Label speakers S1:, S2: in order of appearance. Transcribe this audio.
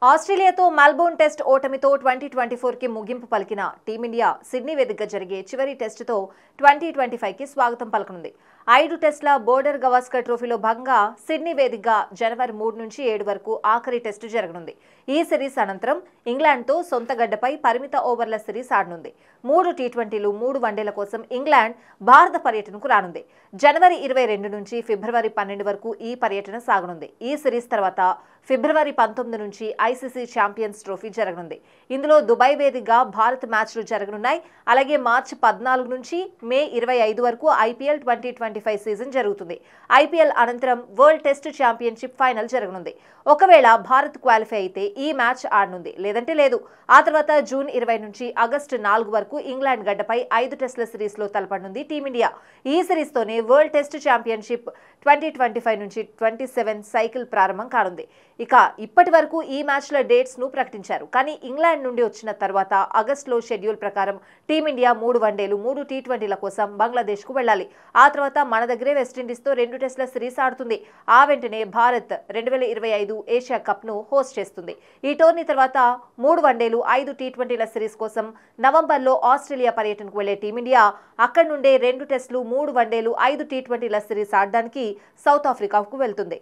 S1: ఆస్ట్రేలియాతో Melbourne test ఓటమితో 2024కి ముగింపు పలికిన team India Sydney వేదికగా జరిగే చివరి టెస్టుతో 2025కి స్వాగతం పలకనుంది. 5 టెస్టుల బోర్డర్ గవాస్కర్ ట్రోఫీలో భాగంగా సిడ్నీ వేదికగా జనవరి 3 నుంచి 7 వరకు ఆఖరి టెస్టు జరగనుంది. ఈ సిరీస్ అనంతరం ఇంగ్లాండ్తో సొంత గడ్డపై పరిమిత ఓవర్ల సిరీస్ ఆడనుంది. 3 టీ20లు 3 వన్డేల కోసం ఇంగ్లాండ్ భారత పర్యటనకు రానుంది. జనవరి 22 నుంచి ఫిబ్రవరి 12 వరకు ఈ పర్యటన సాగనుంది. ఈ సిరీస్ తర్వాత ఫిబ్రవరి 19 నుంచి ఐసీసీ ఛాంపియన్స్ ట్రోఫీ జరగనుంది. ఇందులో దుబాయ్ వేదికగా భారత్ మ్యాచ్లు జరగనున్నాయి. అలాగే మార్చి 14 నుంచి మే 25 వరకు ఐపీఎల్ 2025 సీజన్ జరుగుతుంది. ఐపీఎల్ అనంతరం వరల్డ్ టెస్ట్ ఛాంపియన్షిప్ ఫైనల్ జరగనుంది. ఒకవేళ భారత్ క్వాలిఫై అయితే ఈ మ్యాచ్ ఆడనుంది, లేదంటే లేదు. ఆ తర్వాత జూన్ 20 నుంచి ఆగస్టు 4 వరకు ఇంగ్లాండ్ గడ్డపై 5 టెస్టుల సిరీస్లో తలపడనుంది టీమిండియా. ఈ సిరీస్తోనే వరల్డ్ టెస్ట్ ఛాంపియన్షిప్ 2025 నుంచి 27 సైకిల్ ప్రారంభం కానుంది. ఇక ఇప్పటి వరకు ఈ మ్యాచ్ల డేట్స్ ను ప్రకటించారు. కానీ ఇంగ్లాండ్ నుండి వచ్చిన తర్వాత ఆగస్టులో షెడ్యూల్ ప్రకారం టీమిండియా 3 వన్డేలు 3 టీ20ల కోసం బంగ్లాదేశ్ కు వెళ్లాలి. ఆ తర్వాత మన దగ్గరే వెస్టిండీస్తో 2 టెస్టుల సిరీస్ ఆడుతుంది. ఆ వెంటనే భారత్ 2025 ఏషియా కప్ ను హోస్ట్ చేస్తుంది. ఈ టోర్నీ తర్వాత 3 వన్డేలు 5 టీ20ల సిరీస్ కోసం నవంబర్లో ఆస్ట్రేలియా పర్యటనకు వెళ్లే టీమిండియా అక్కడి నుండే 2 టెస్టులు 3 వన్డేలు 5 టీ20ల సిరీస్ ఆడడానికి సౌత్ ఆఫ్రికాకు వెళ్తుంది.